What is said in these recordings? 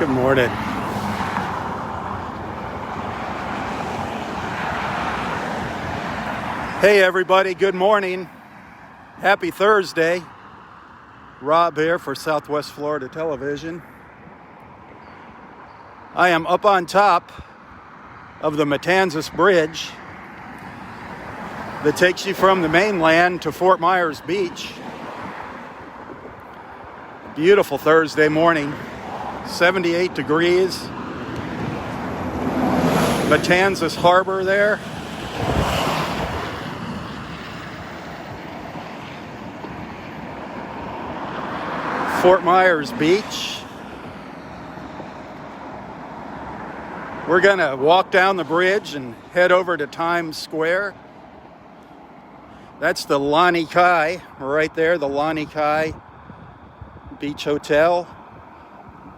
Good morning. Hey everybody, good morning. Happy Thursday. Robb here for Southwest Florida Television. I am up on top of the Matanzas Bridge that takes you from the mainland to Fort Myers Beach. Beautiful Thursday morning, 78 degrees. Matanzas Harbor there. Fort Myers Beach. We're gonna walk down the bridge and head over to Times Square. That's the Lani Kai right there, the Lani Kai Beach Hotel.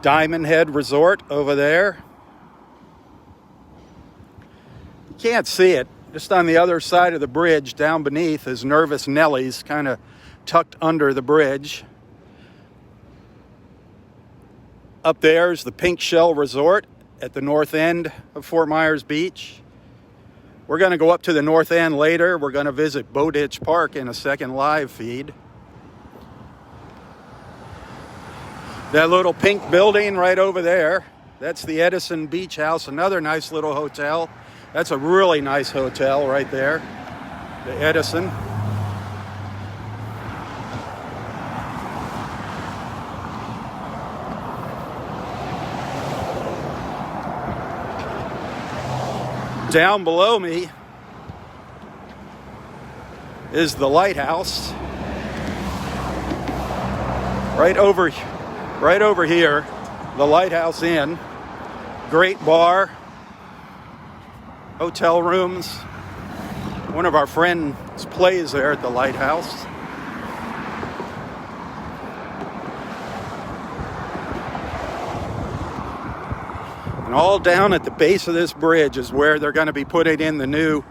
Diamond Head Resort over there. You can't see it. Just on the other side of the bridge, down beneath, is Nervous Nellie's, kind of tucked under the bridge. Up there is the Pink Shell Resort at the north end of Fort Myers Beach. We're going to go up to the north end later. We're going to visit Bowditch Park in a second live feed. That little pink building right over there, that's the Edison Beach House, another nice little hotel. That's a really nice hotel right there, the Edison. Down below me is the Lighthouse. Right over here, the Lighthouse Inn. Great bar, hotel rooms. One of our friends plays there at the Lighthouse. And all down at the base of this bridge is where they're going to be putting in the new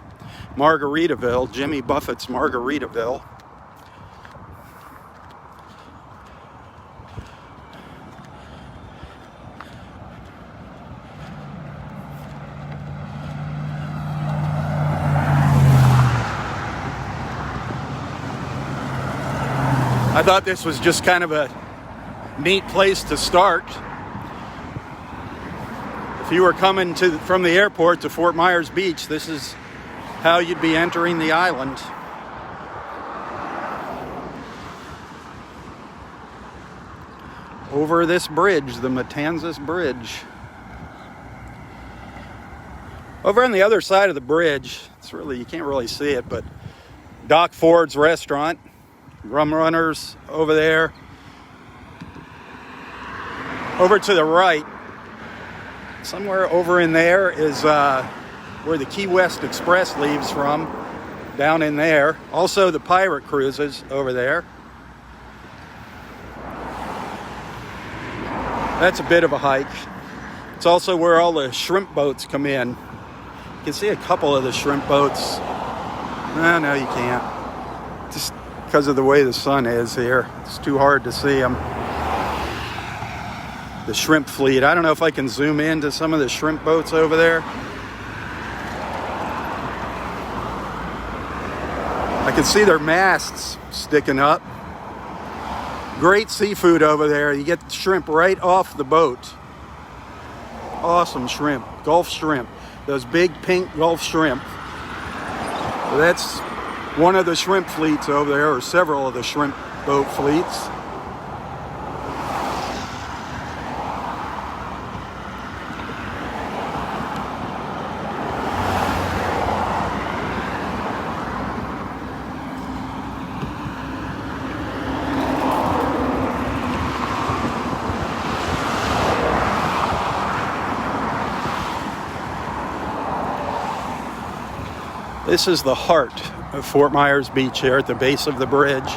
Margaritaville, Jimmy Buffett's Margaritaville. I thought this was just kind of a neat place to start. If you were coming from the airport to Fort Myers Beach, this is how you'd be entering the island. Over this bridge, the Matanzas Bridge. Over on the other side of the bridge, you can't really see it, but Doc Ford's restaurant, Rum Runners over there. Over to the right, somewhere over in there is where the Key West Express leaves from, down in there. Also the pirate cruises over there. That's a bit of a hike. It's also where all the shrimp boats come in. You can see a couple of the shrimp boats. No, you can't. Just because of the way the sun is here. It's too hard to see them. The shrimp fleet. I don't know if I can zoom into some of the shrimp boats over there. I can see their masts sticking up. Great seafood over there. You get shrimp right off the boat. Awesome shrimp. Gulf shrimp. Those big pink Gulf shrimp. So that's one of the shrimp fleets over there, or several of the shrimp boat fleets. This is the heart of Fort Myers Beach here at the base of the bridge.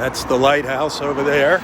That's the lighthouse over there.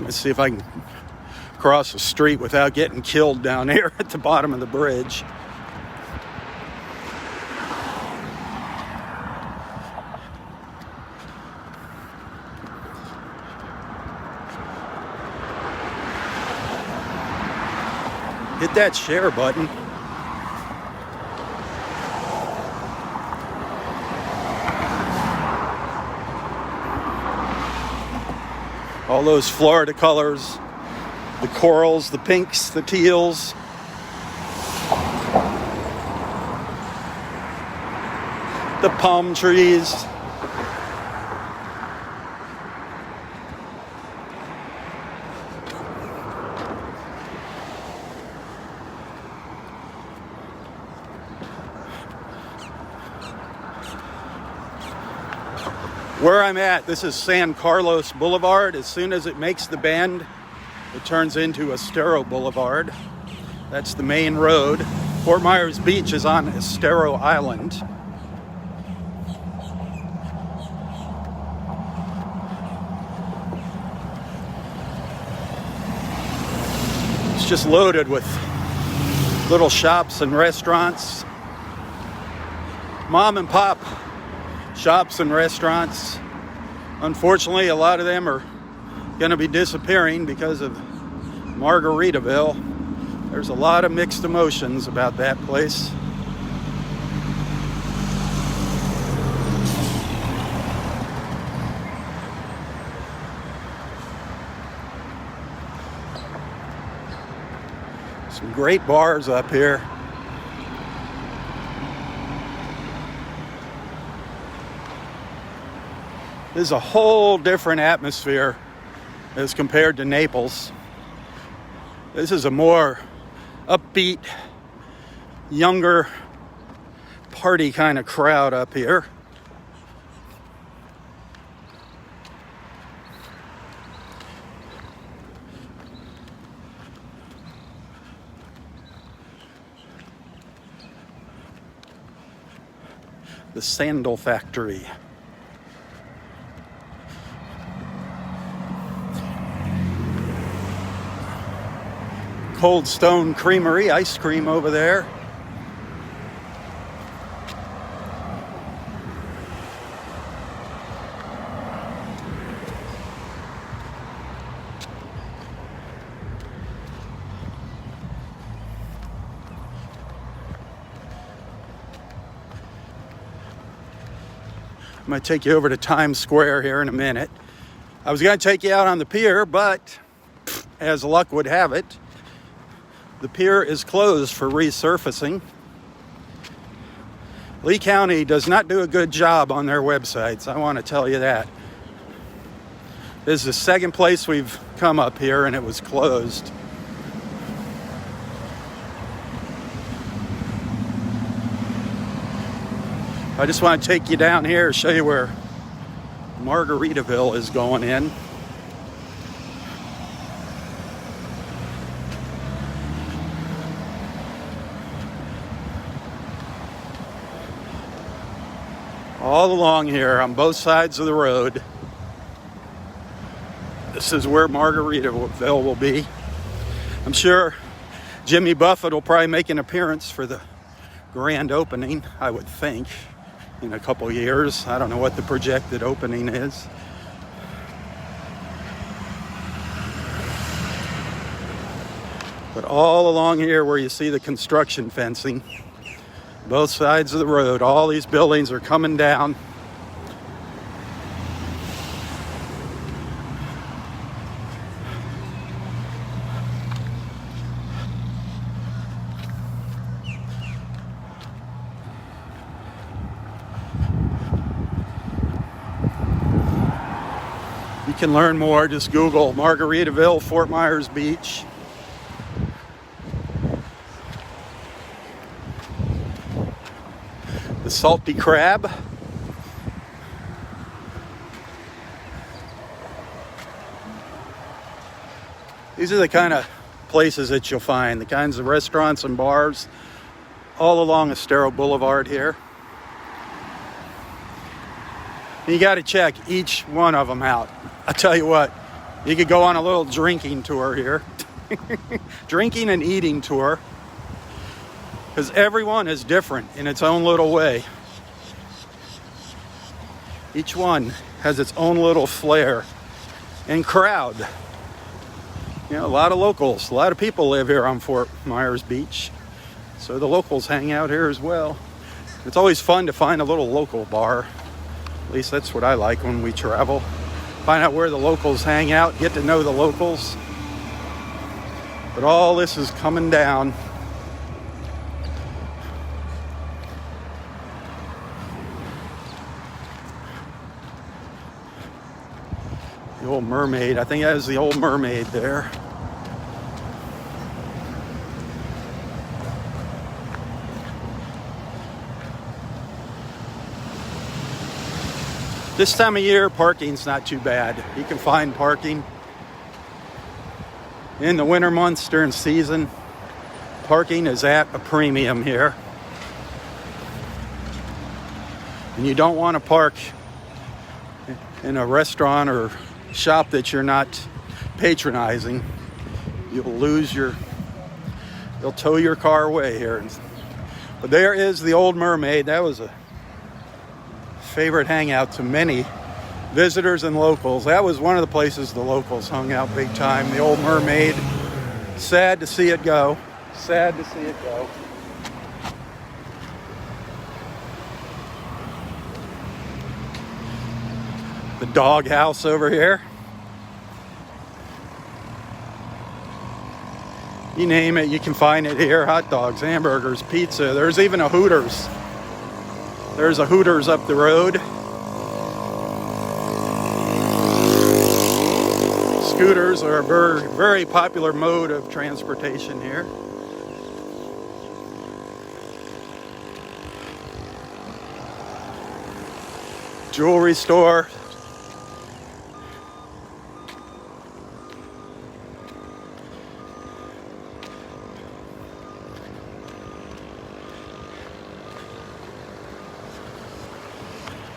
Let's see if I can cross the street without getting killed down here at the bottom of the bridge. Hit that share button. All those Florida colors, the corals, the pinks, the teals. The palm trees. Where I'm at, this is San Carlos Boulevard. As soon as it makes the bend, it turns into Estero Boulevard. That's the main road. Fort Myers Beach is on Estero Island. It's just loaded with little shops and restaurants. Mom and pop shops and restaurants. Unfortunately, a lot of them are going to be disappearing because of Margaritaville. There's a lot of mixed emotions about that place. Some great bars up here. This is a whole different atmosphere as compared to Naples. This is a more upbeat, younger, party kind of crowd up here. The Sandal Factory. Cold Stone Creamery, ice cream over there. I'm going to take you over to Times Square here in a minute. I was going to take you out on the pier, but as luck would have it, the pier is closed for resurfacing. Lee County does not do a good job on their websites, I want to tell you that. This is the second place we've come up here and it was closed. I just want to take you down here, show you where Margaritaville is going in. All along here on both sides of the road. This is where Margaritaville will be. I'm sure Jimmy Buffett will probably make an appearance for the grand opening, I would think, in a couple years. I don't know what the projected opening is. But all along here where you see the construction fencing, both sides of the road, all these buildings are coming down. can learn more. Just Google Margaritaville, Fort Myers Beach. The salty crab. These are the kind of places that you'll find, the kinds of restaurants and bars all along Estero Boulevard here. You got to check each one of them out. I tell you what, you could go on a little drinking tour here. Drinking and eating tour. Because everyone is different in its own little way. Each one has its own little flair and crowd. You know, a lot of locals, a lot of people live here on Fort Myers Beach. So the locals hang out here as well. It's always fun to find a little local bar. At least that's what I like when we travel. Find out where the locals hang out, get to know the locals. But all this is coming down. The old Mermaid. I think that is the old Mermaid there. This time of year, parking's not too bad. You can find parking. In the winter months during season, parking is at a premium here. And you don't want to park in a restaurant or shop that you're not patronizing. You'll tow your car away here. But there is the old Mermaid. That was a favorite hangout to many visitors and locals. That was one of the places the locals hung out big time. The old Mermaid. Sad to see it go. Sad to see it go. The dog house over here. You name it, you can find it here. Hot dogs, hamburgers, pizza. There's even a Hooters. There's a Hooters up the road. Scooters are a very, very popular mode of transportation here. Jewelry store.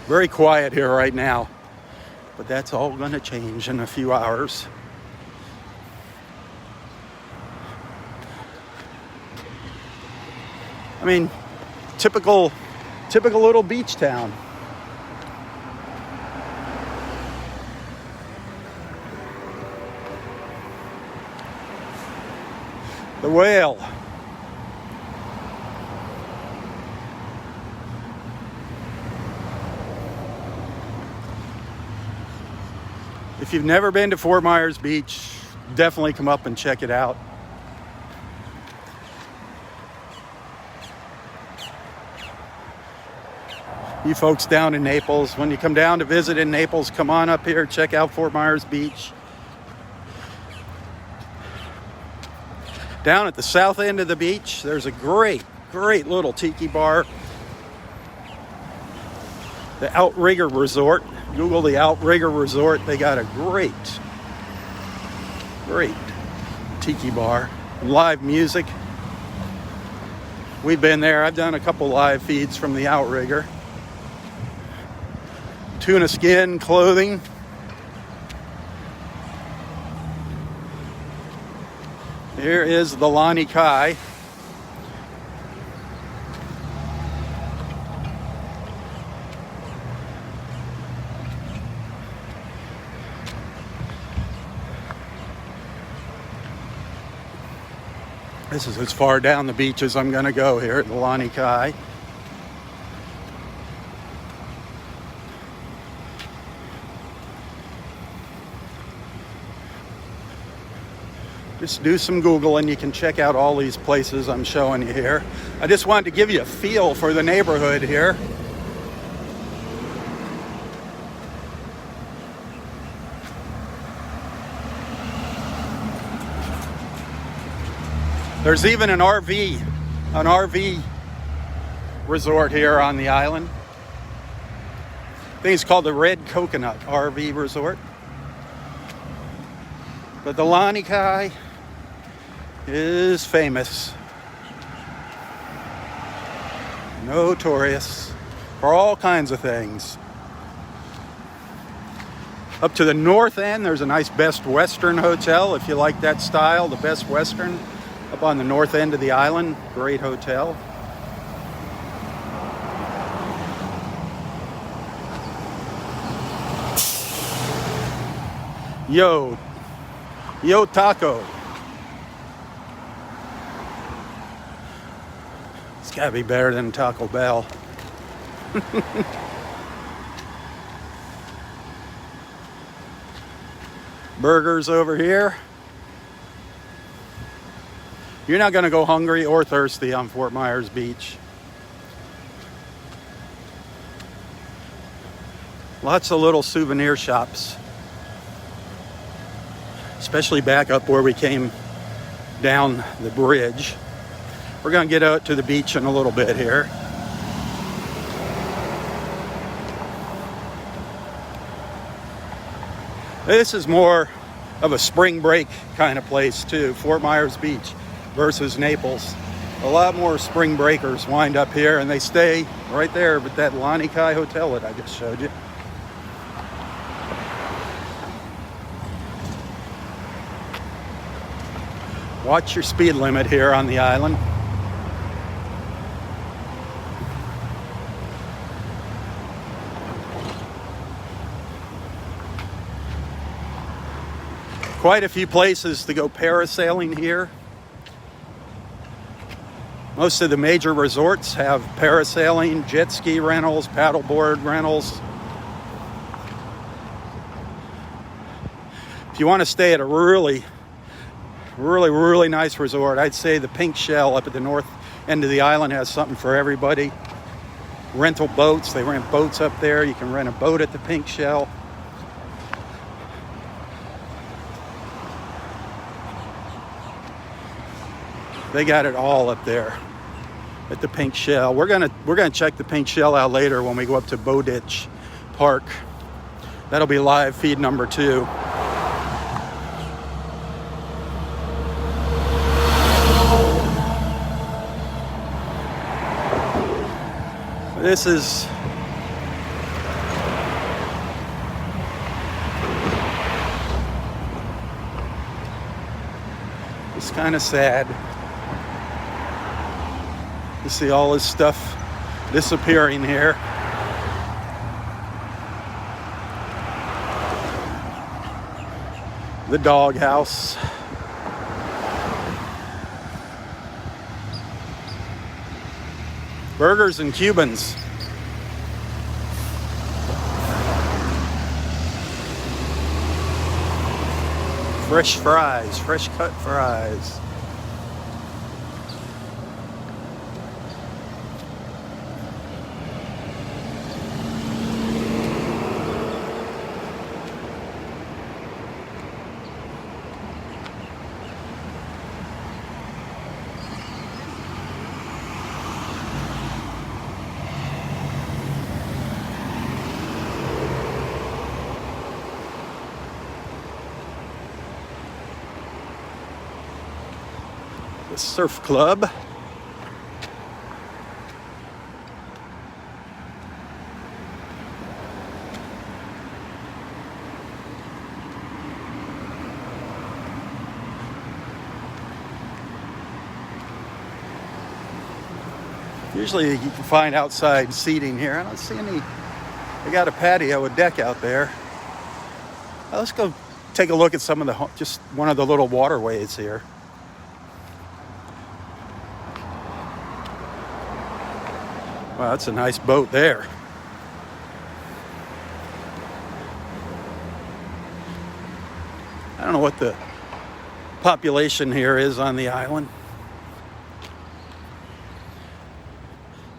Very quiet here right now, but that's all going to change in a few hours. I mean, typical little beach town. The Whale. If you've never been to Fort Myers Beach, definitely come up and check it out. You folks down in Naples, when you come down to visit in Naples, come on up here, check out Fort Myers Beach. Down at the south end of the beach, there's a great little Tiki Bar. The Outrigger Resort. Google the Outrigger Resort. They got a great Tiki Bar. Live music. We've been there. I've done a couple live feeds from the Outrigger. Tuna skin clothing. Here is the Lani Kai. This is as far down the beach as I'm going to go here at the Lani Kai. Just do some Googling. You can check out all these places I'm showing you here. I just wanted to give you a feel for the neighborhood here. There's even an RV resort here on the island. I think it's called the Red Coconut RV Resort. But the Lani Kai is famous, notorious for all kinds of things. Up to the north end, there's a nice Best Western hotel, if you like that style, the Best Western, up on the north end of the island. Great hotel. Yo Taco. It's gotta be better than Taco Bell. Burgers over here. You're not gonna go hungry or thirsty on Fort Myers Beach. Lots of little souvenir shops. Especially back up where we came down the bridge. We're going to get out to the beach in a little bit here. This is more of a spring break kind of place too, Fort Myers Beach versus Naples. A lot more spring breakers wind up here, and they stay right there at that Lani Kai Hotel that I just showed you. Watch your speed limit here on the island. Quite a few places to go parasailing here. Most of the major resorts have parasailing, jet ski rentals, paddleboard rentals. If you want to stay at a really nice resort, I'd say the Pink Shell up at the north end of the island has something for everybody. Rental boats, they rent boats up there. You can rent a boat at the Pink Shell. They got it all up there at the Pink Shell. We're gonna check the Pink Shell out later when we go up to Bowditch Park. That'll be live feed number 2. This is it's kind of sad to see all this stuff disappearing here. The doghouse. Burgers and Cubans. Fresh fries, fresh cut fries. Surf Club. Usually you can find outside seating here. I don't see any. They got a patio, a deck out there. Let's go take a look at some of the, just one of the little waterways here. Wow, that's a nice boat there. I don't know what the population here is on the island.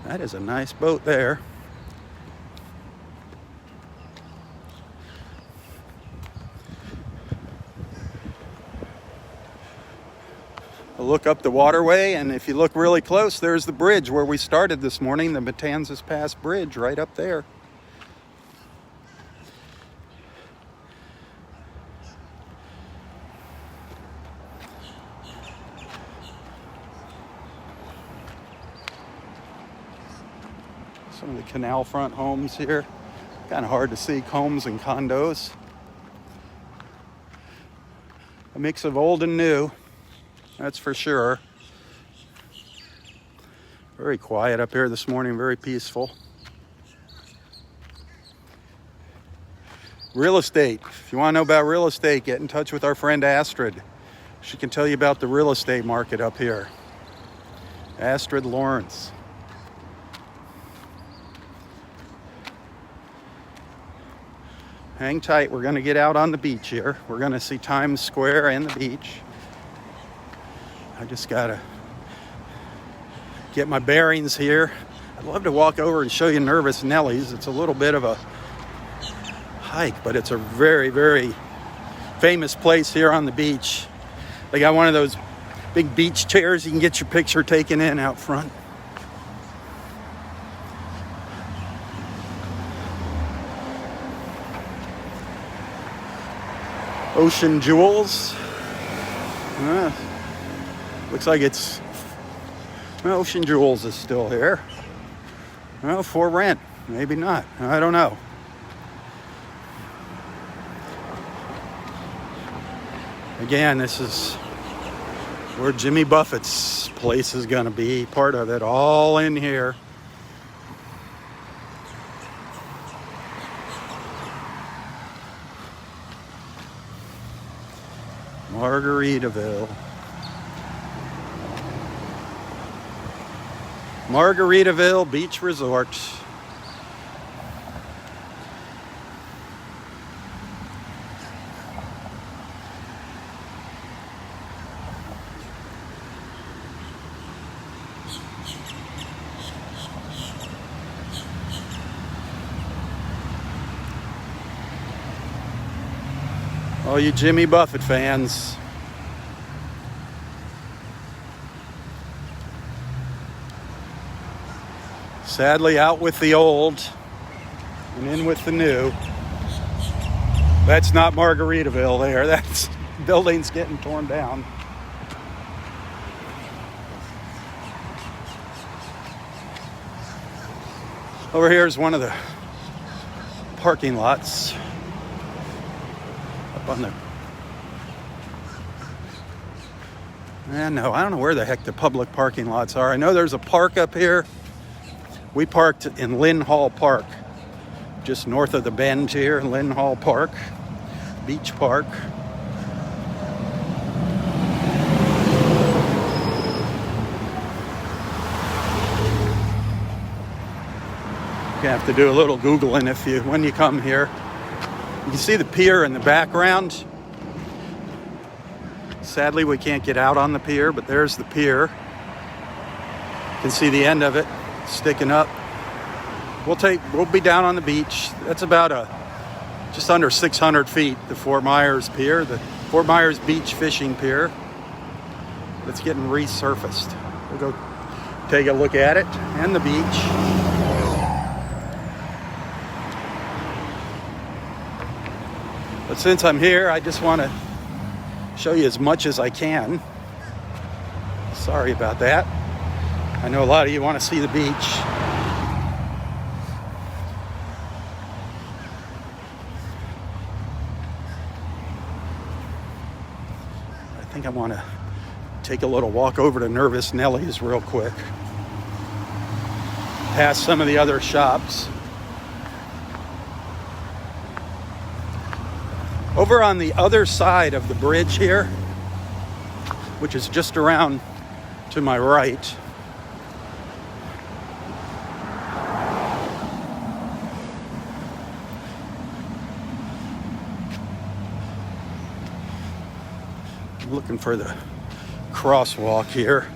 That is a nice boat there. a look up the waterway, and if you look really close, there's the bridge where we started this morning, the Matanzas Pass Bridge right up there. Some of the canal front homes here. Kind of hard to see, homes and condos. A mix of old and new, that's for sure. Very quiet up here this morning, very peaceful. Real estate. If you want to know about real estate, get in touch with our friend Astrid. She can tell you about the real estate market up here. Astrid Lawrence. Hang tight, we're going to get out on the beach here. We're going to see Times Square and the beach. I just got to get my bearings here. I'd love to walk over and show you Nervous Nellie's. It's a little bit of a hike, but it's a very, very famous place here on the beach. They got one of those big beach chairs you can get your picture taken in out front. Ocean Jewels. Looks like it's... Ocean Jewels is still here. Well, for rent. Maybe not. I don't know. Again, this is where Jimmy Buffett's place is going to be. Part of it. All in here. Margaritaville. Margaritaville Beach Resort. All you Jimmy Buffett fans. Sadly, out with the old and in with the new. That's not Margaritaville there. That's buildings getting torn down. Over here is one of the parking lots. Up on the... No, I don't know where the heck the public parking lots are. I know there's a park up here. We parked in Lynn Hall Park, just north of the bend here, Lynn Hall Park, Beach Park. You have to do a little Googling when you come here. You can see the pier in the background. Sadly, we can't get out on the pier, but there's the pier. You can see the end of it sticking up. We'll be down on the beach. That's about just under 600 feet, the Fort Myers Pier, the Fort Myers Beach Fishing Pier. It's getting resurfaced. We'll go take a look at it and the beach. But since I'm here, I just want to show you as much as I can. Sorry about that. I know a lot of you want to see the beach. I think I want to take a little walk over to Nervous Nellie's real quick. Past some of the other shops. Over on the other side of the bridge here, which is just around to my right, I'm looking for the crosswalk here.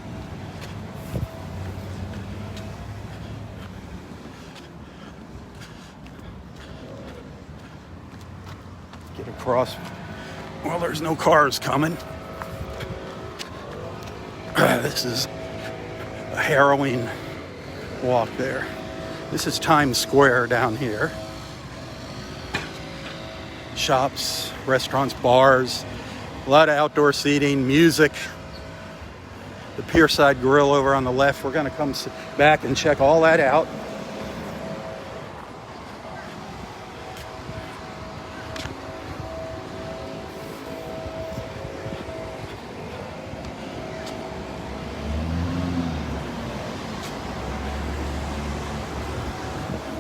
Get across. Well, there's no cars coming. This is a harrowing walk there. This is Times Square down here. Shops, restaurants, bars, a lot of outdoor seating, music. The Pierside Grill over on the left. We're going to come back and check all that out.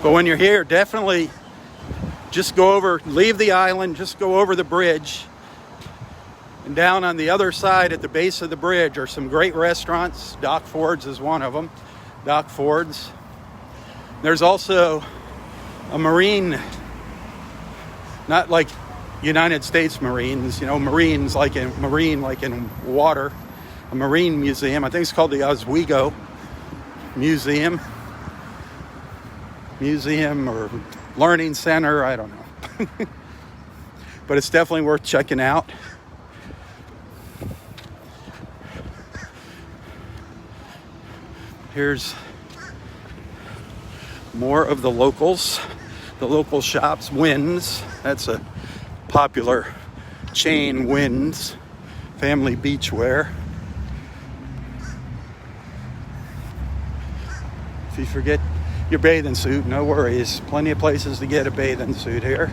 But when you're here, definitely just go over, leave the island, just go over the bridge. And down on the other side at the base of the bridge are some great restaurants. Doc Ford's is one of them. Doc Ford's. There's also a marine, not like United States Marines, you know, Marines like in marine, like in water. A marine museum. I think it's called the Oswego Museum. Museum or Learning Center, I don't know. But it's definitely worth checking out. Here's more of the locals, the local shops. Wynn's, that's a popular chain. Wynn's, family beachwear. If you forget your bathing suit, no worries. Plenty of places to get a bathing suit here.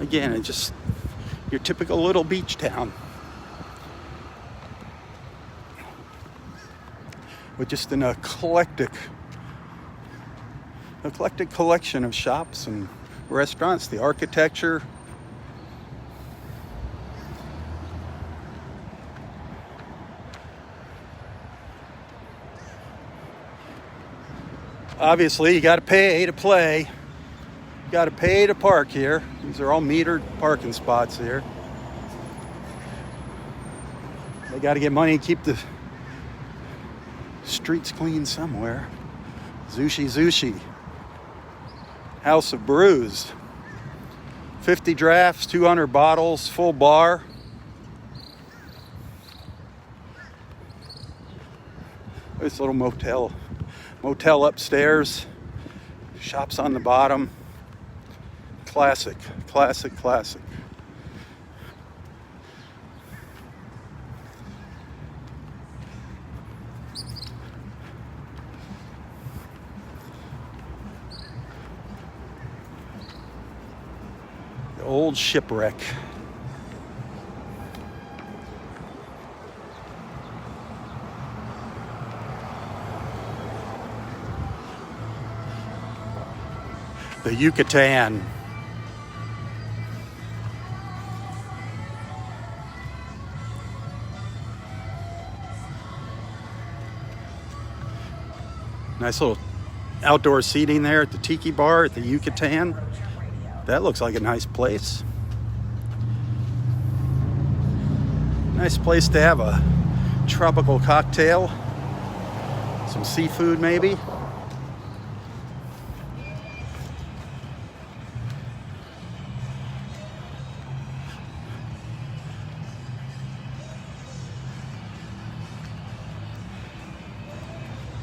Again, it's just your typical little beach town with just an eclectic collection of shops and restaurants. The architecture, obviously you got to pay to play. You got to pay to park here. These are all metered parking spots here. They got to get money to keep the streets clean somewhere. Zushi. House of Brews. 50 drafts, 200 bottles, full bar. This little motel upstairs. Shops on the bottom. Classic. The old shipwreck. The Yucatan. Nice little outdoor seating there at the Tiki Bar at the Yucatan. That looks like a nice place. Nice place to have a tropical cocktail. Some seafood maybe.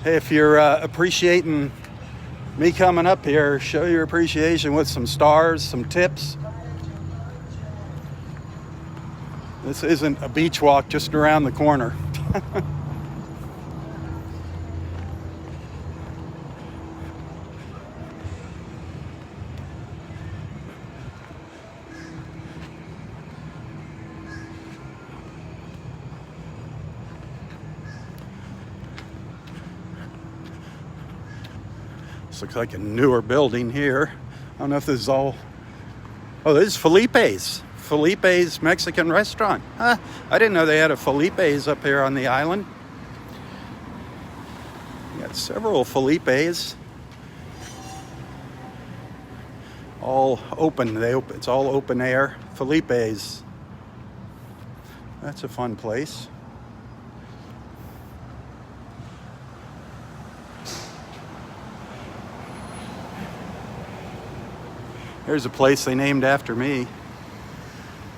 Hey, if you're appreciating me coming up here, show your appreciation with some stars, some tips. This isn't a beach walk just around the corner. Looks like a newer building here. I don't know if this is all... Oh, this is Felipe's. Felipe's Mexican restaurant. I didn't know they had a Felipe's up here on the island. You got several Felipes. All open. It's all open air. Felipe's. That's a fun place. Here's a place they named after me.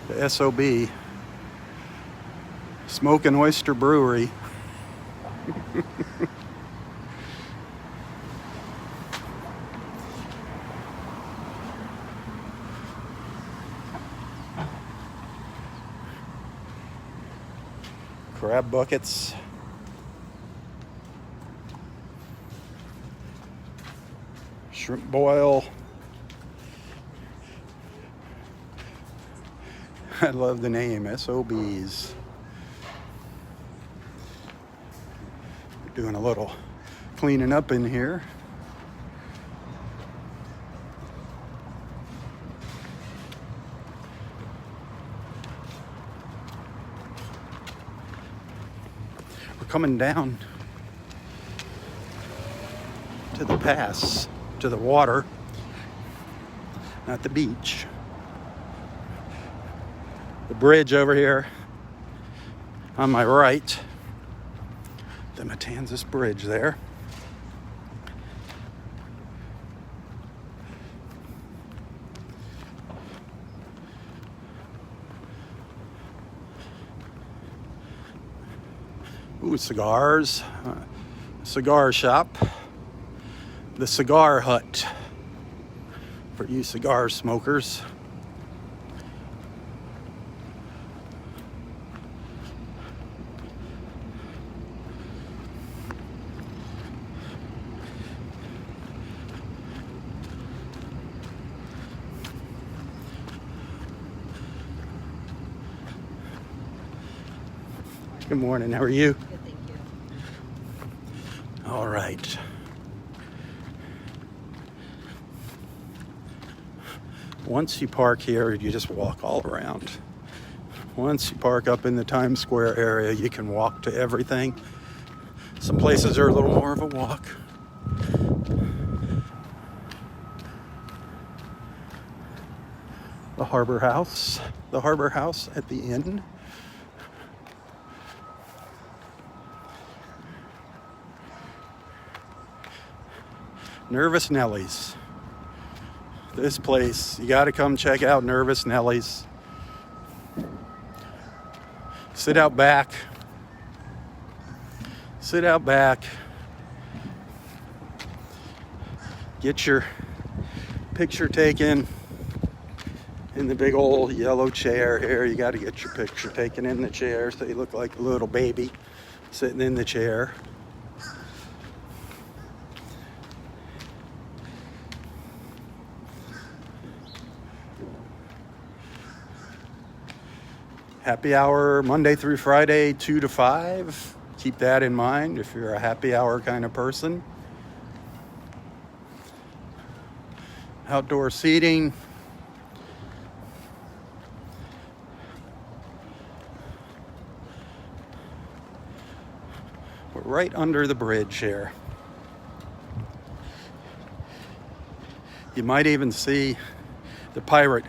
The SOB. Smoke and Oyster Brewery. Crab buckets. Shrimp boil. I love the name, SOBs. Doing a little cleaning up in here. We're coming down to the pass, to the water, not the beach. The bridge over here on my right, the Matanzas Bridge there. Ooh, cigars. Cigar shop. The Cigar Hut for you cigar smokers. Good morning, how are you? Good, thank you. All right. Once you park here, you just walk all around. Once you park up in the Times Square area, you can walk to everything. Some places are a little more of a walk. The Harbor House at the inn. Nervous Nellies. This place, you got to come check out Nervous Nellies. Sit out back. Sit out back. Get your picture taken in the big old yellow chair here. You got to get your picture taken in the chair so you look like a little baby sitting in the chair. Happy hour Monday through Friday, 2 to 5. Keep that in mind if you're a happy hour kind of person. Outdoor seating. We're right under the bridge here. You might even see the pirate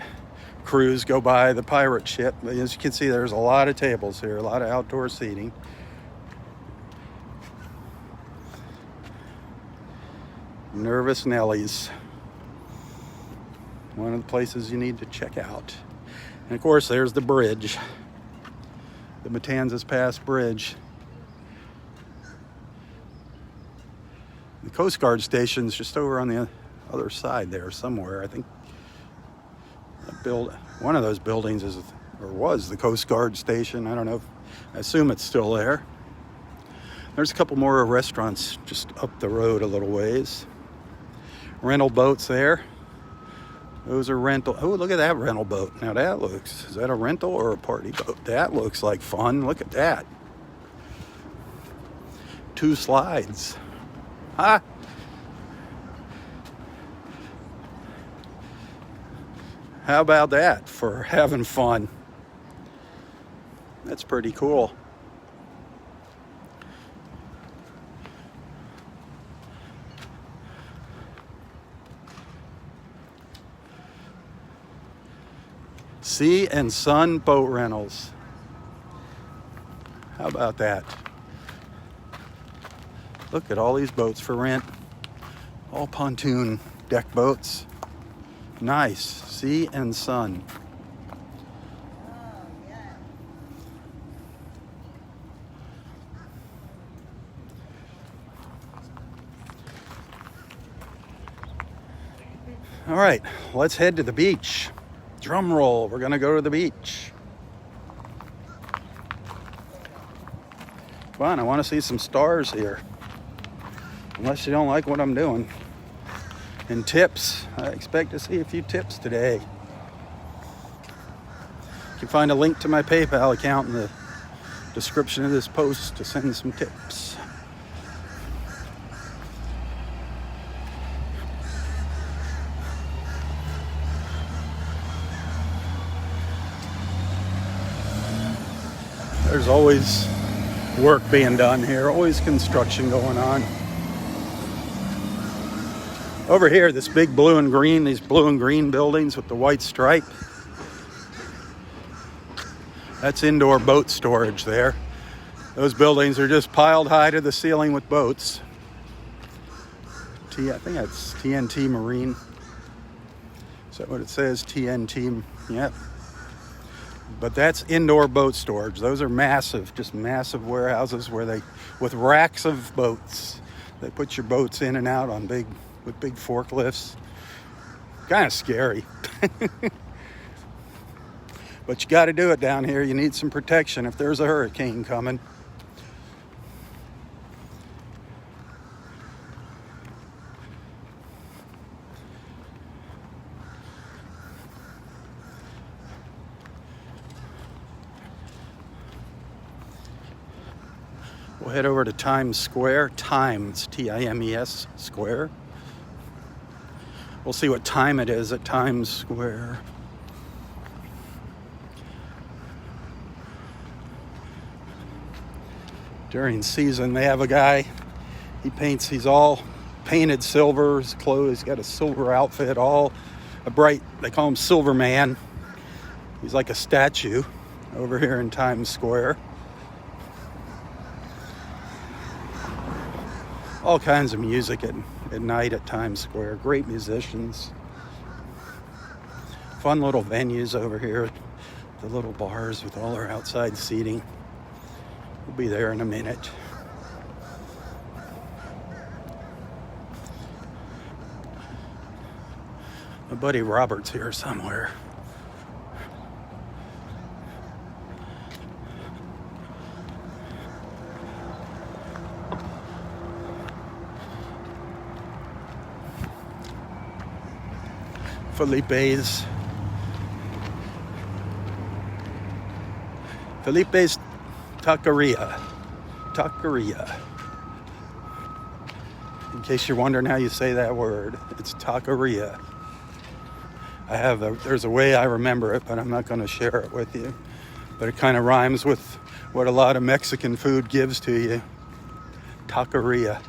crews go by, the pirate ship. As you can see, there's a lot of tables here, a lot of outdoor seating. Nervous Nellies. One of the places you need to check out. And of course, there's the bridge. The Matanzas Pass Bridge. The Coast Guard station's just over on the other side there somewhere, I think. One of those buildings was the Coast Guard station. I don't know. I assume it's still there. There's a couple more restaurants just up the road a little ways. Rental boats there. Those are rental. Oh, look at that rental boat. Now is that a rental or a party boat? That looks like fun. Look at that. 2 slides. Ha! How about that for having fun? That's pretty cool. Sea and Sun Boat Rentals. How about that? Look at all these boats for rent. All pontoon deck boats. Nice. Sea and Sun. All right, let's head to the beach. Drum roll, we're gonna go to the beach. Come on, I wanna see some stars here. Unless you don't like what I'm doing. And tips, I expect to see a few tips today. You can find a link to my PayPal account in the description of this post to send some tips. There's always work being done here, always construction going on. Over here, this big blue and green, these blue and green buildings with the white stripe. That's indoor boat storage there. Those buildings are just piled high to the ceiling with boats. I think that's TNT Marine. Is that what it says? TNT, yep. But that's indoor boat storage. Those are massive, just massive warehouses with racks of boats. They put your boats in and out on with big forklifts. Kind of scary. But you got to do it down here. You need some protection if there's a hurricane coming. We'll head over to Times Square. Times, Times Square. We'll see what time it is at Times Square. During season, they have a guy, he's all painted silver, his clothes, he's got a silver outfit, all a bright, they call him Silver Man. He's like a statue over here in Times Square. All kinds of music at night at Times Square. Great musicians. Fun little venues over here. The little bars with all our outside seating. We'll be there in a minute. My buddy Robert's here somewhere. Felipe's Taqueria. In case you're wondering how you say that word, it's taqueria. There's a way I remember it, but I'm not going to share it with you. But it kind of rhymes with what a lot of Mexican food gives to you. Taqueria.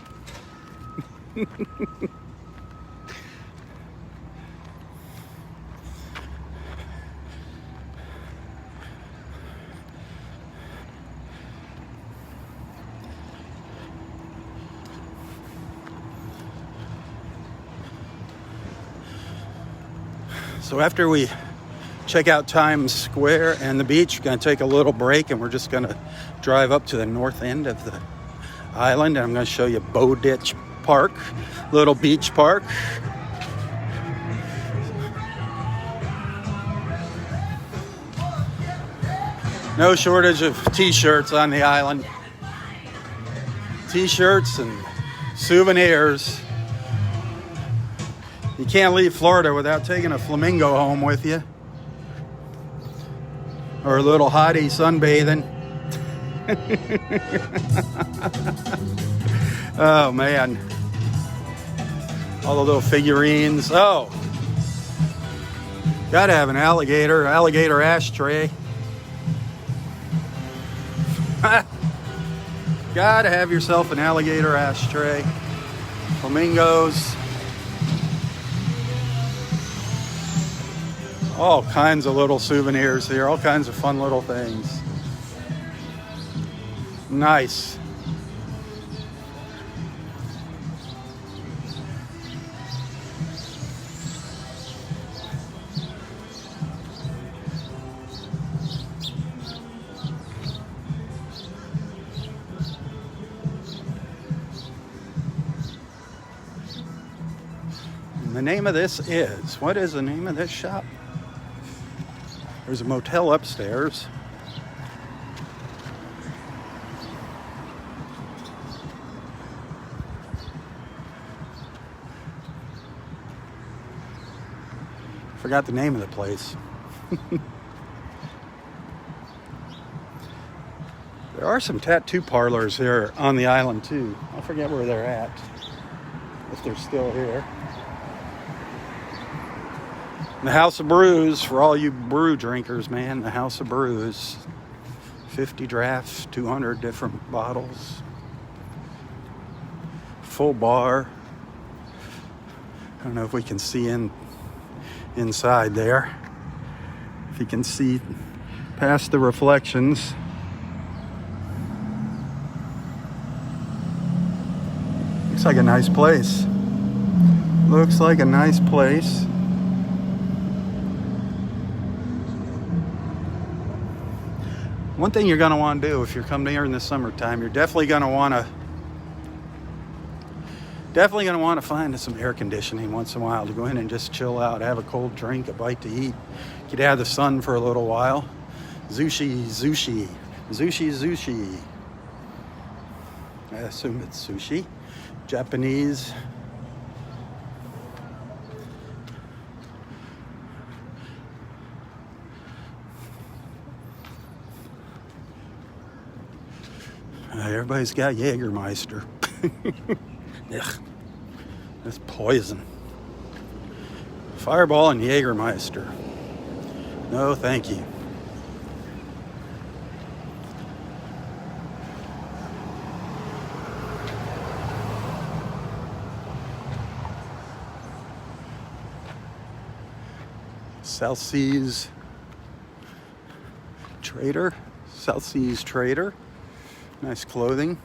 So after we check out Times Square and the beach, we're going to take a little break and we're just going to drive up to the north end of the island. And I'm going to show you Bowditch Park, little beach park. No shortage of t-shirts on the island. T-shirts and souvenirs. You can't leave Florida without taking a flamingo home with you. Or a little hottie sunbathing. Oh, man. All the little figurines. Oh. Gotta have an alligator ashtray. Gotta have yourself an alligator ashtray. Flamingos. All kinds of little souvenirs here, all kinds of fun little things. Nice. The name of this is, what is the name of this shop? There's a motel upstairs. Forgot the name of the place. There are some tattoo parlors here on the island too. I forget where they're at, if they're still here. The House of Brews, for all you brew drinkers, man, the House of Brews. 50 drafts, 200 different bottles. Full bar. I don't know if we can see inside there. If you can see past the reflections. Looks like a nice place. Looks like a nice place. One thing you're going to want to do if you're coming here in the summertime, you're definitely going to want to find some air conditioning once in a while to go in and just chill out, have a cold drink, a bite to eat, get out of the sun for a little while. Sushi. I assume it's sushi. Japanese. Everybody's got Jägermeister. Ugh, that's poison. Fireball and Jägermeister. No, thank you. South Seas Trader. South Seas Trader. Nice clothing.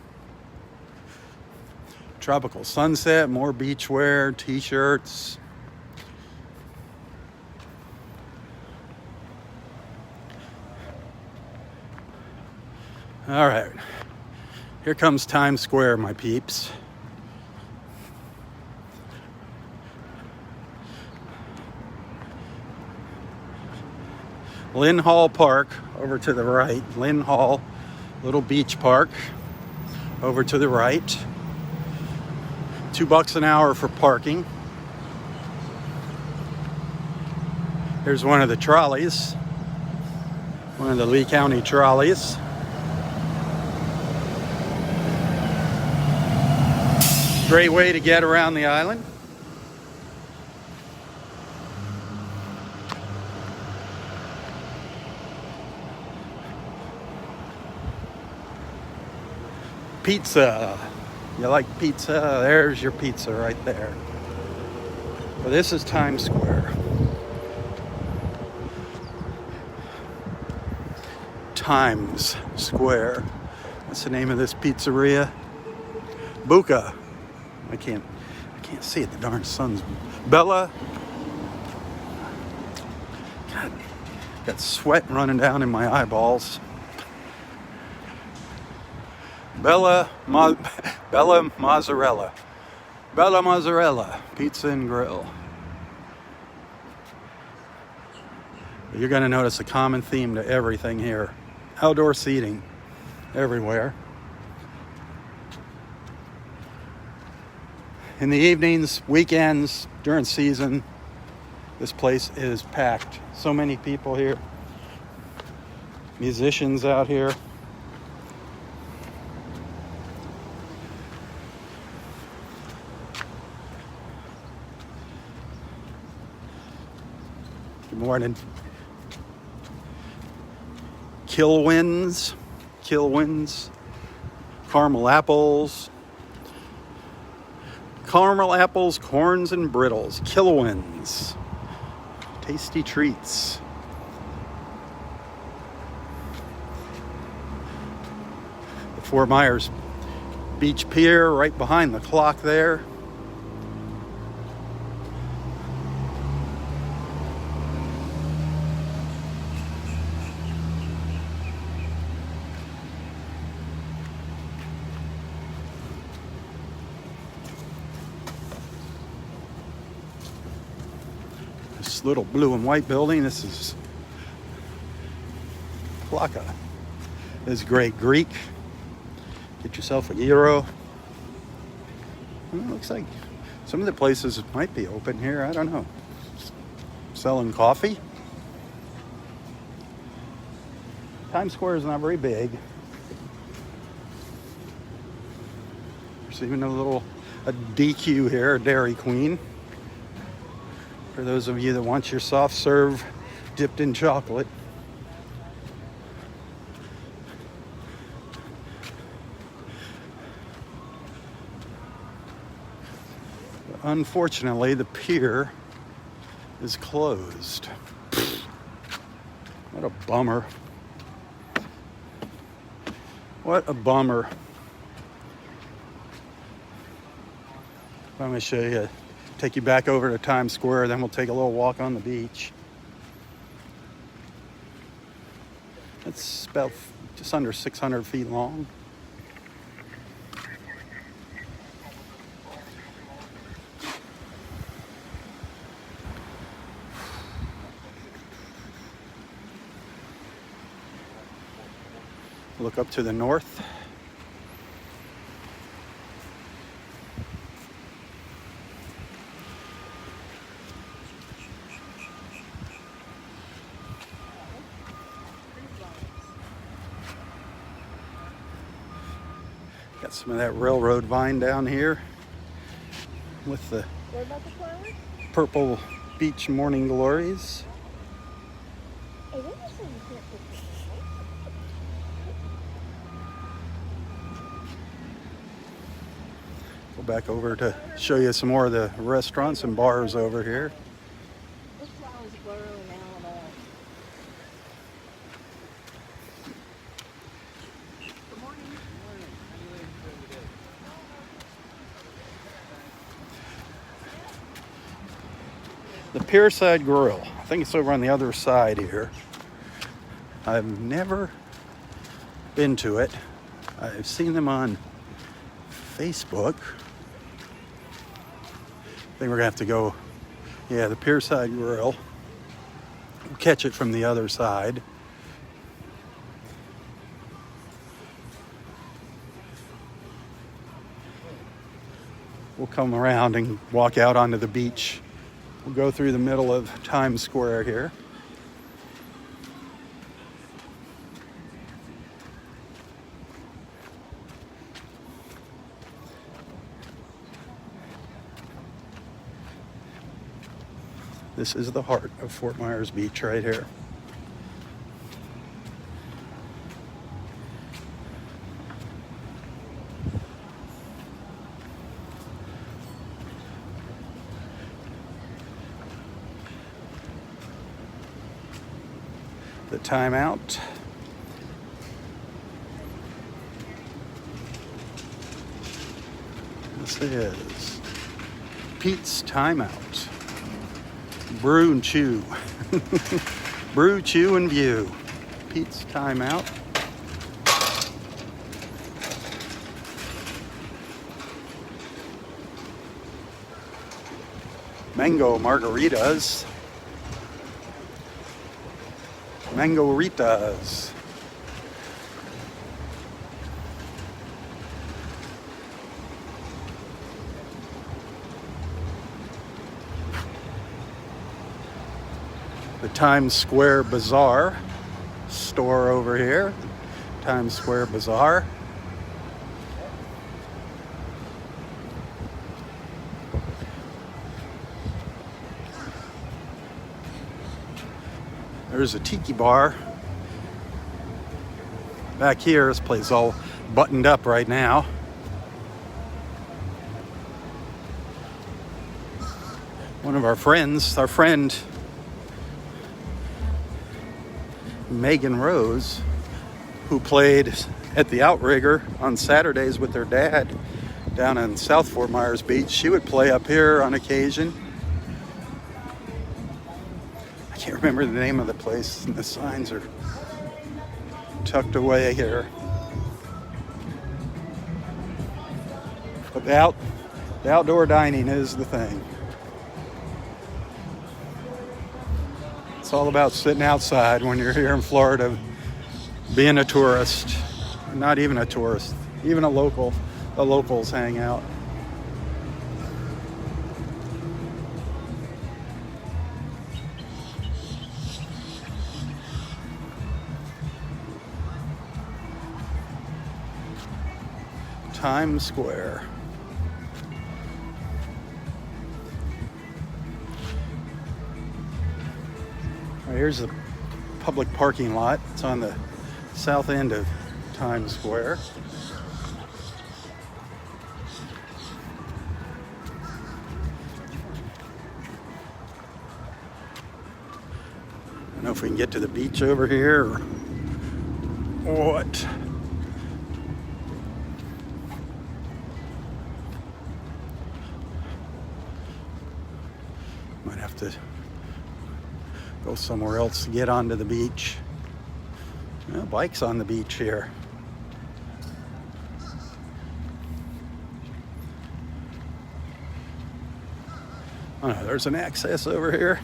Tropical Sunset, more beachwear, t-shirts. All right. Here comes Times Square, my peeps. Lynn Hall Park over to the right. Lynn Hall. Little beach park over to the right. $2 an hour for parking. Here's one of the trolleys. One of the Lee County trolleys. Great way to get around the island. Pizza. You like pizza? There's your pizza right there. Well, this is Times Square. Times Square. What's the name of this pizzeria? Buca. I can't see it. The darn sun's Bella. God, got sweat running down in my eyeballs. Bella Mozzarella. Bella Mozzarella Pizza and Grill. You're going to notice a common theme to everything here. Outdoor seating everywhere. In the evenings, weekends, during season, this place is packed. So many people here. Musicians out here. Good morning. Kilwins, caramel apples, corns and brittles, Kilwins. Tasty treats. The Fort Myers Beach Pier right behind the clock there. This little blue and white building, this is Plaka. This is great Greek. Get yourself a gyro. Well, it looks like some of the places might be open here. I don't know. Selling coffee. Times Square is not very big. There's even a DQ here, a Dairy Queen. For those of you that want your soft serve dipped in chocolate. Unfortunately, the pier is closed. What a bummer. What a bummer. I'm going to show you, take you back over to Times Square, then we'll take a little walk on the beach. It's about just under 600 feet long. Look up to the north. Got some of that railroad vine down here with the purple beach morning glories. Go back over to show you some more of the restaurants and bars over here. The Pierside Grill. I think it's over on the other side here. I've never been to it. I've seen them on Facebook. I think we're gonna have to go, yeah, the Pierside Grill. We'll catch it from the other side. We'll come around and walk out onto the beach. We'll go through the middle of Times Square here. This is the heart of Fort Myers Beach right here. The timeout. This is Pete's Timeout. Brew and chew. Brew, chew, and view. Pete's Timeout. Mango margaritas. Mango-ritas. The Times Square Bazaar store over here. Times Square Bazaar. There's a Tiki Bar. Back here, this place is all buttoned up right now. One of our friends, our friend Megan Rose, who played at the Outrigger on Saturdays with her dad down in South Fort Myers Beach. She would play up here on occasion. I can't remember the name of the place, and the signs are tucked away here. But the outdoor dining is the thing. It's all about sitting outside when you're here in Florida, being a tourist. Not even a tourist, even a local. The locals hang out. Times Square. Right, here's the public parking lot. It's on the south end of Times Square. I don't know if we can get to the beach over here or what. Might have to go somewhere else to get onto the beach. Well, bikes on the beach here. Oh no, there's an access over here.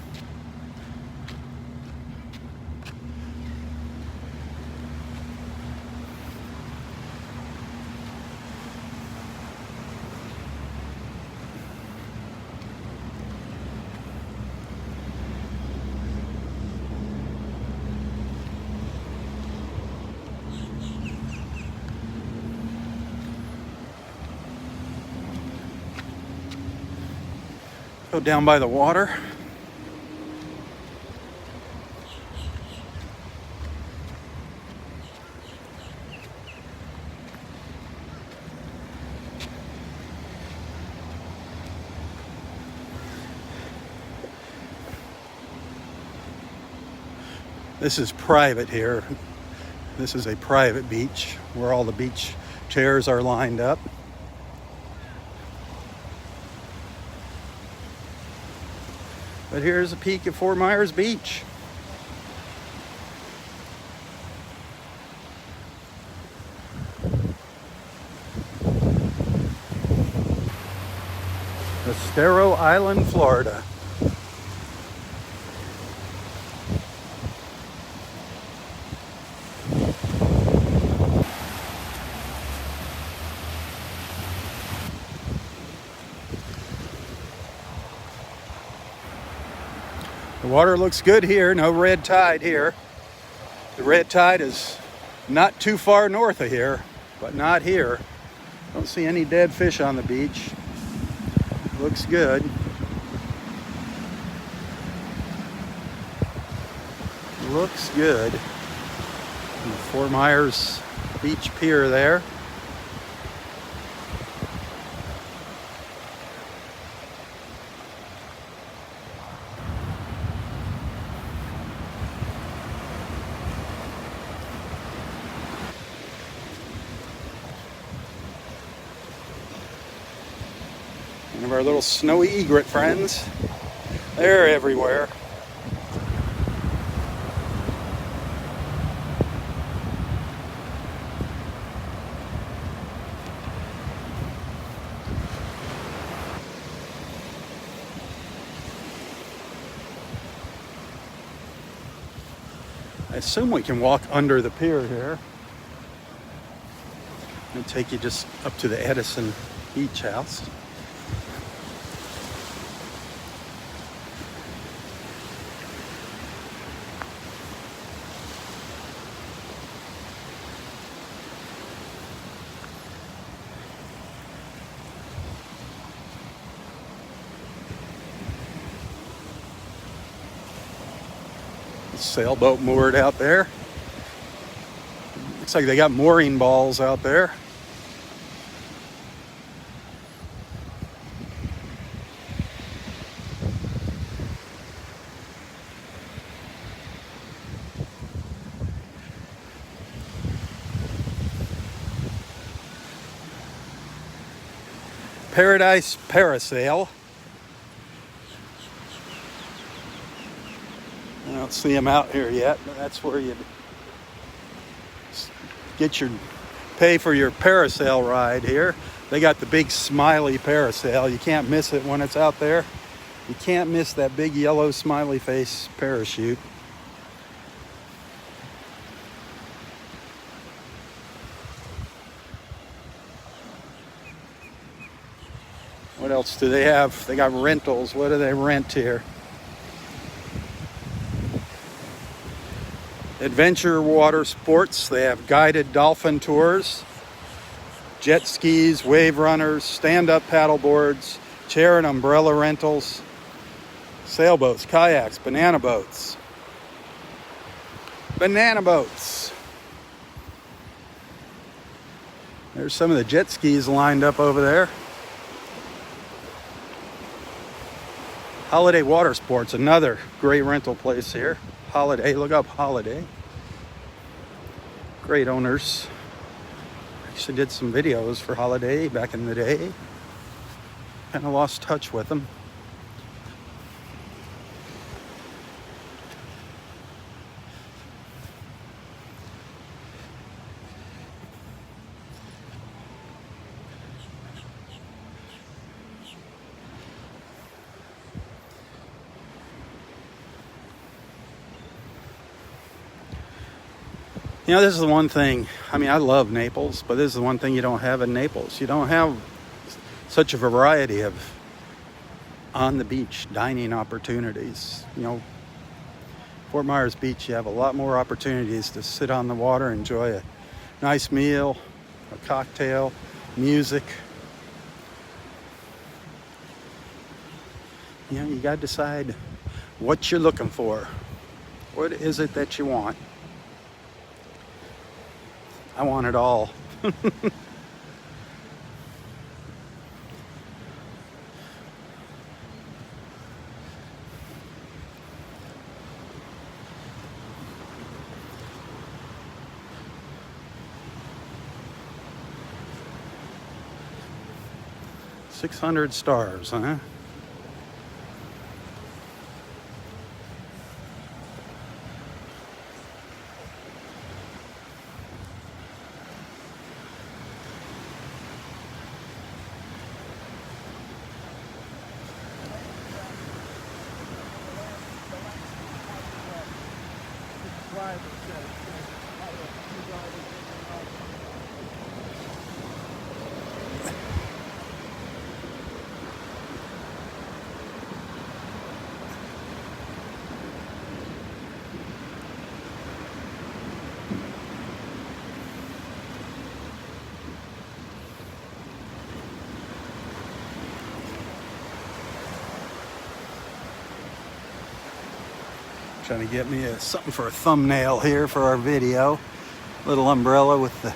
Go down by the water. This is private here. This is a private beach where all the beach chairs are lined up. But here's a peek at Fort Myers Beach. Estero Island, Florida. The water looks good here, no red tide here. The red tide is not too far north of here, but not here. Don't see any dead fish on the beach. Looks good. Looks good. And the Fort Myers Beach Pier there. One of our little snowy egret friends. They're everywhere. I assume we can walk under the pier here. It'll take you just up to the Edison beach house. Sailboat moored out there. Looks like they got mooring balls out there. Paradise Parasail. I don't see them out here yet, but that's where you pay for your parasail ride here. They got the big smiley parasail. You can't miss it when it's out there. You can't miss that big yellow smiley face parachute. What else do they have? They got rentals. What do they rent here? Adventure water sports. They have guided dolphin tours, jet skis, wave runners, stand-up paddle boards, chair and umbrella rentals, sailboats, kayaks, banana boats. Banana boats. There's some of the jet skis lined up over there. Holiday Water Sports, another great rental place here. Holiday, look up Holiday. Great owners. Actually did some videos for Holiday back in the day. Kind of lost touch with them. You know, this is the one thing, I mean, I love Naples, but this is the one thing you don't have in Naples. You don't have such a variety of on-the-beach dining opportunities. You know, Fort Myers Beach, you have a lot more opportunities to sit on the water, enjoy a nice meal, a cocktail, music. You know, you got to decide what you're looking for. What is it that you want? I want it all. $600 stars, huh? Trying to get me something for a thumbnail here for our video. Little umbrella with the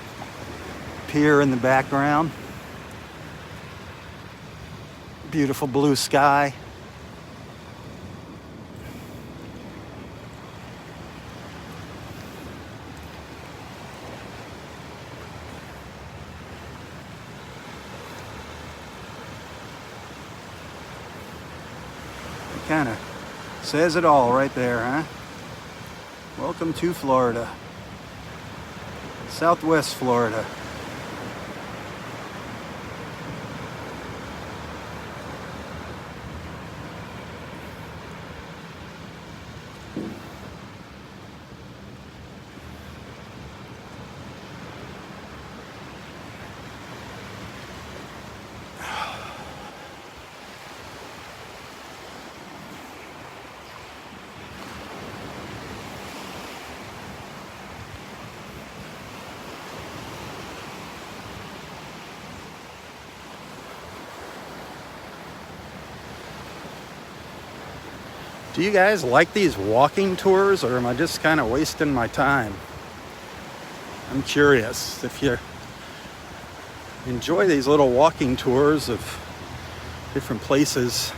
pier in the background. Beautiful blue sky. Kind of says it all right there, huh? Welcome to Florida. Southwest Florida. Do you guys like these walking tours, or am I just kind of wasting my time? I'm curious if you enjoy these little walking tours of different places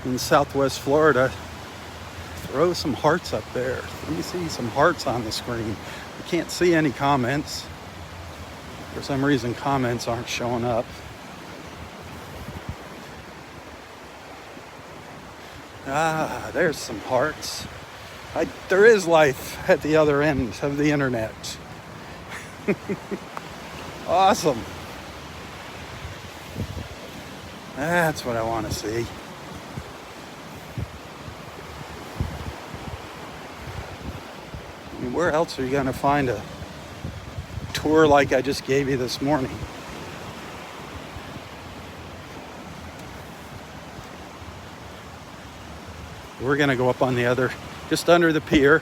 in Southwest Florida. Throw some hearts up there. Let me see some hearts on the screen. I can't see any comments. For some reason, comments aren't showing up. Ah, there's some parts. There is life at the other end of the internet. Awesome. That's what I want to see. I mean, where else are you going to find a tour like I just gave you this morning? We're going to go up on the other, just under the pier.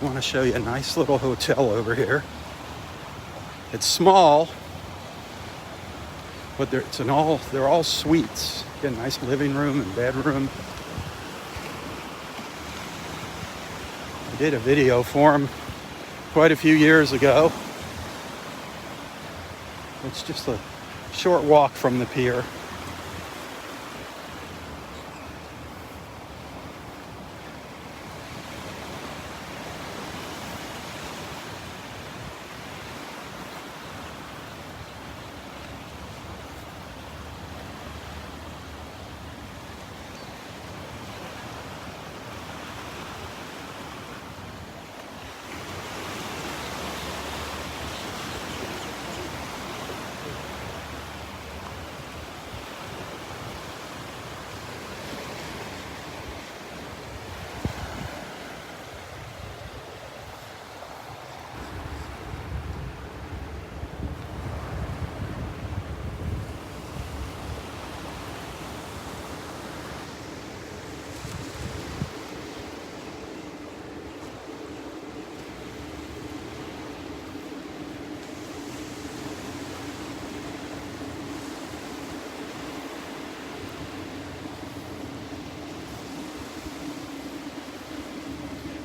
I want to show you a nice little hotel over here. It's small, but they're all suites. Got a nice living room and bedroom. I did a video for them quite a few years ago. It's just a short walk from the pier.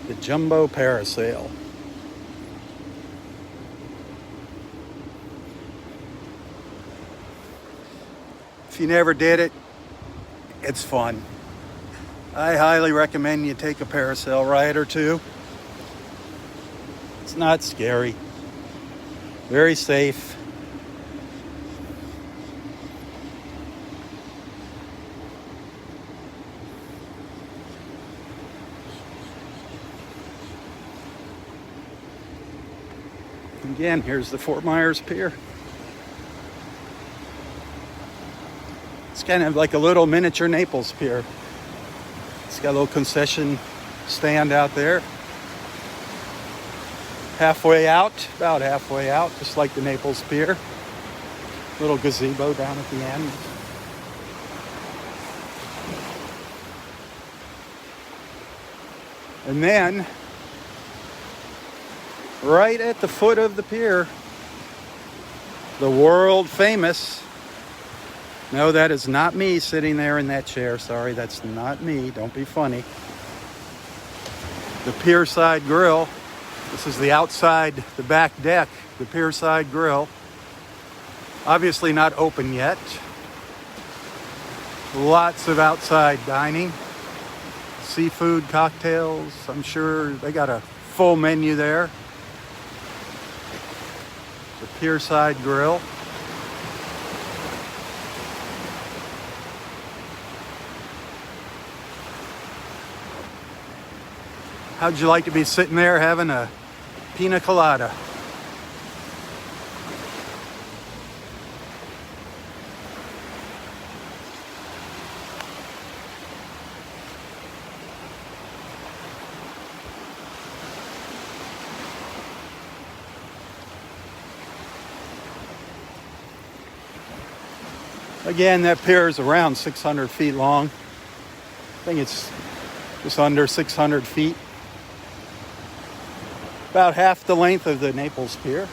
The Jumbo Parasail. If you never did it, it's fun. I highly recommend you take a parasail ride or two. It's not scary. Very safe. Again, here's the Fort Myers Pier. It's kind of like a little miniature Naples Pier. It's got a little concession stand out there. Halfway out, about halfway out, just like the Naples Pier. Little gazebo down at the end. And then, right at the foot of the pier, the world famous, no, that is not me sitting there in that chair. Sorry, that's not me. Don't be funny. The Pierside Grill. This is the outside, the back deck, the Pierside Grill. Obviously not open yet. Lots of outside dining. Seafood, cocktails. I'm sure they got a full menu there. The Pierside Grill. How'd you like to be sitting there having a pina colada? Again, that pier is around 600 feet long. I think it's just under 600 feet. About half the length of the Naples Pier.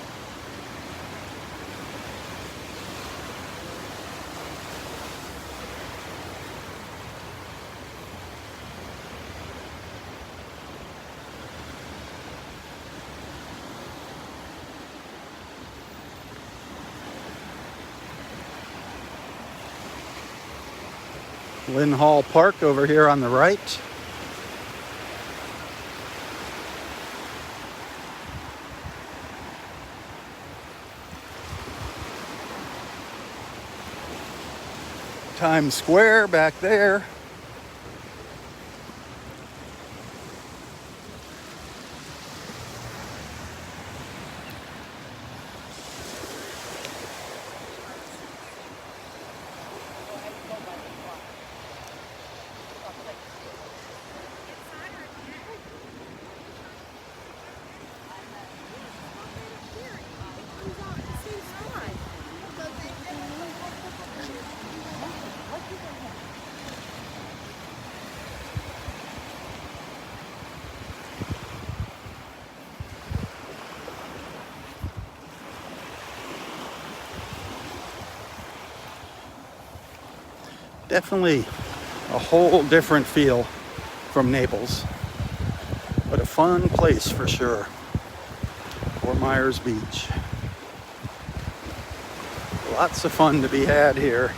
Lynn Hall Park over here on the right. Times Square back there. Definitely a whole different feel from Naples, but a fun place for sure. Fort Myers Beach. Lots of fun to be had here.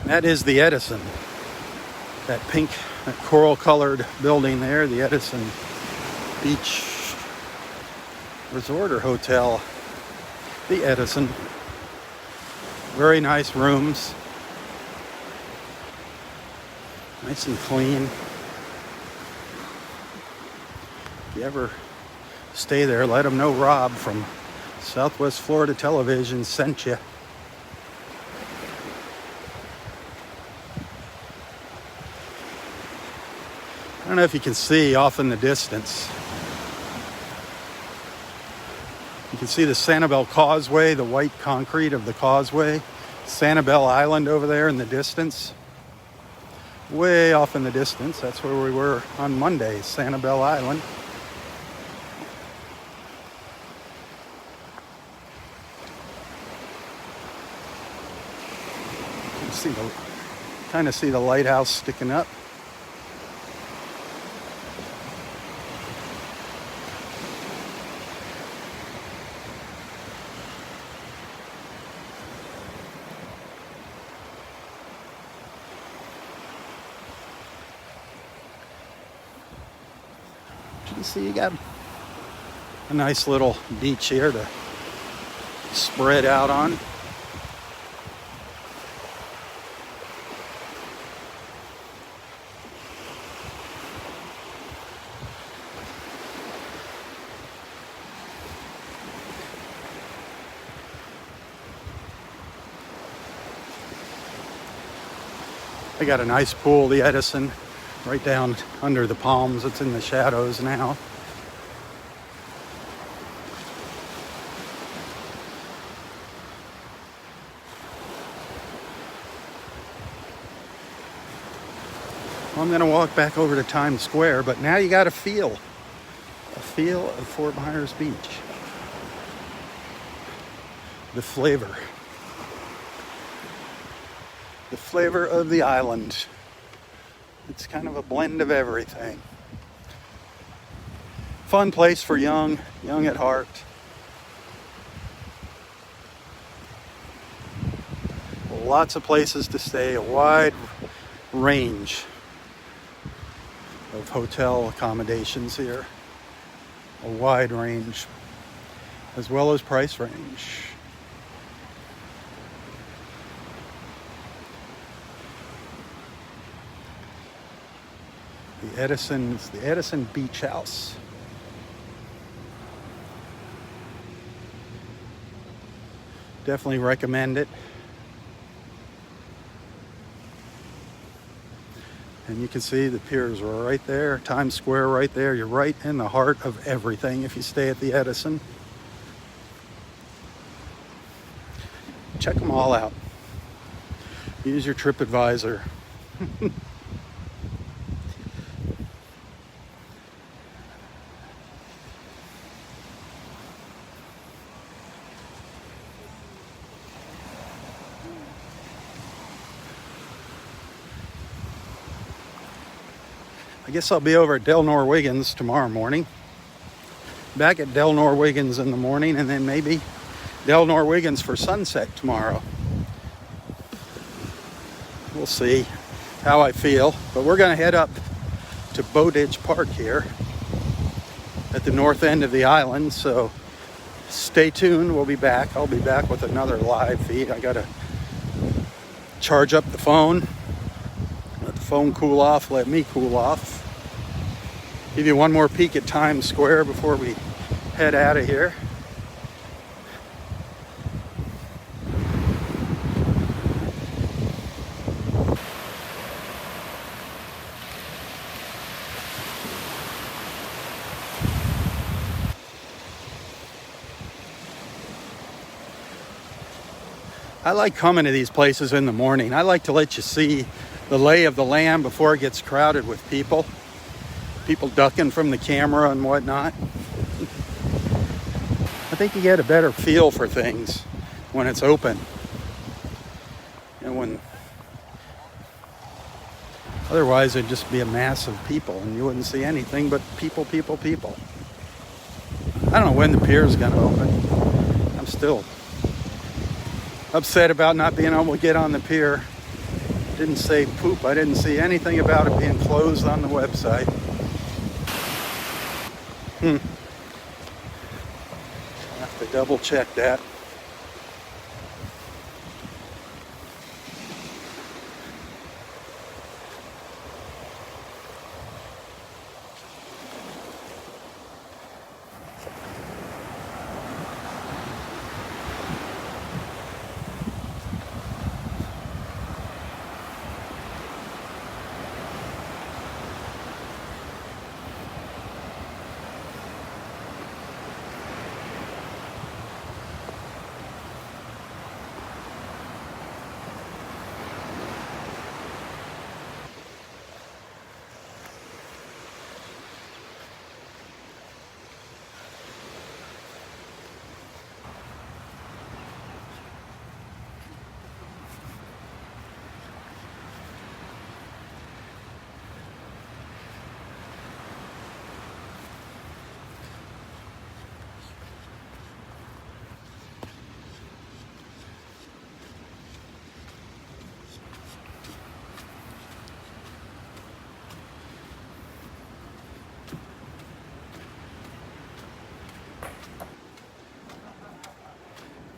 That is the Edison. That pink, that coral colored building there, the Edison Beach Resort or Hotel. The Edison. Very nice rooms. Nice and clean. If you ever stay there, let them know Robb from Southwest Florida Television sent you. I don't know if you can see off in the distance. You can see the Sanibel Causeway, the white concrete of the causeway. Sanibel Island over there in the distance. Way off in the distance. That's where we were on Monday, Sanibel Island. You can kind of see the lighthouse sticking up. You see, you got a nice little beach here to spread out on. They got a nice pool, the Edison, right down under the palms. It's in the shadows now. Well, I'm going to walk back over to Times Square, but now you got a feel of Fort Myers Beach. The flavor of the island. It's kind of a blend of everything. Fun place for young at heart. Lots of places to stay, a wide range of hotel accommodations here. A wide range, as well as price range. The Edison Beach House. Definitely recommend it. And you can see the piers are right there, Times Square right there. You're right in the heart of everything if you stay at the Edison. Check them all out. Use your TripAdvisor. I guess I'll be over at Del Norwiggins tomorrow morning. Back at Del Norwiggins in the morning, and then maybe Del Norwiggins for sunset tomorrow. We'll see how I feel. But we're going to head up to Bowditch Park here at the north end of the island. So stay tuned. We'll be back. I'll be back with another live feed. I got to charge up the phone. Let the phone cool off. Let me cool off. Give you one more peek at Times Square before we head out of here. I like coming to these places in the morning. I like to let you see the lay of the land before it gets crowded with people. People ducking from the camera and whatnot. think you get a better feel for things when it's open. And when otherwise it'd just be a mass of people and you wouldn't see anything but people, people, people. I don't know when the pier is going to open. I'm still upset about not being able to get on the pier. Didn't say poop. I didn't see anything about it being closed on the website. I have to double check that.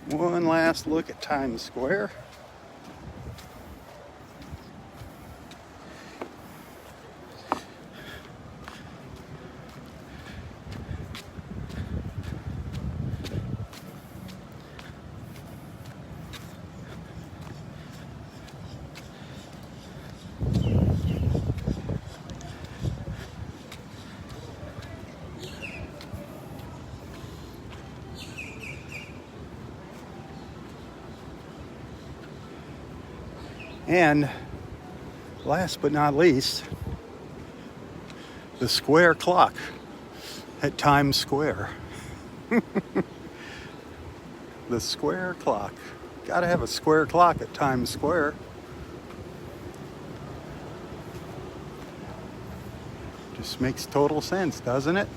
One last look at Times Square. And last but not least, the square clock at Times Square. The square clock. Gotta have a square clock at Times Square. Just makes total sense, doesn't it?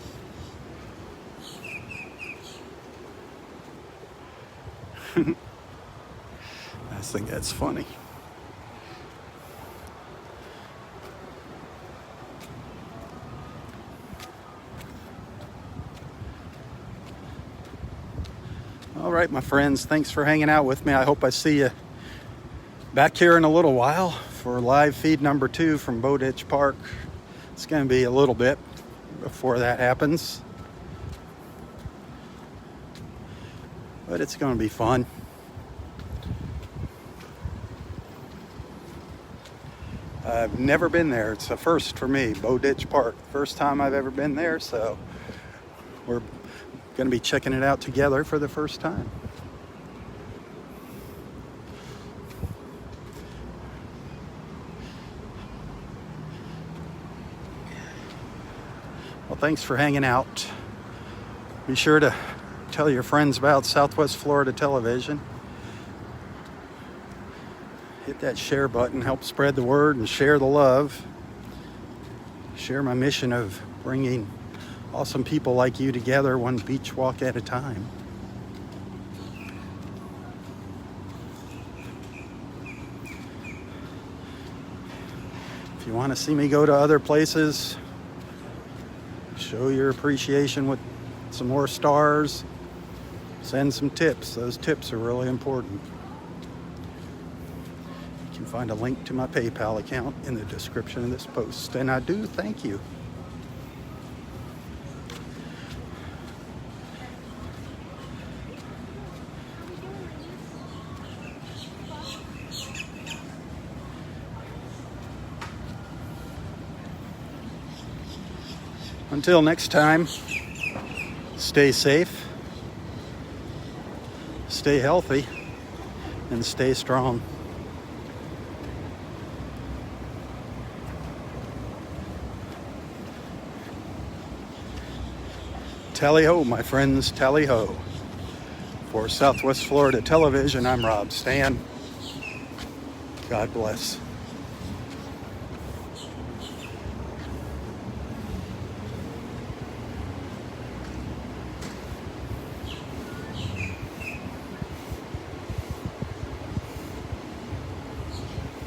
I think that's funny. All right, my friends, thanks for hanging out with me. I hope I see you back here in a little while for live feed number 2 from Bowditch Park. It's going to be a little bit before that happens, but it's going to be fun. I've never been there. It's a first for me, Bowditch Park. First time I've ever been there, so we're going to be checking it out together for the first time. Well, thanks for hanging out. Be sure to tell your friends about Southwest Florida Television. Hit that share button, help spread the word and share the love. Share my mission of bringing awesome people like you together, one beach walk at a time. If you want to see me go to other places, show your appreciation with some more stars, send some tips. Those tips are really important. You can find a link to my PayPal account in the description of this post, and I do thank you. Until next time, stay safe, stay healthy, and stay strong. Tally ho, my friends, tally ho. For Southwest Florida Television, I'm Robb Stan. God bless.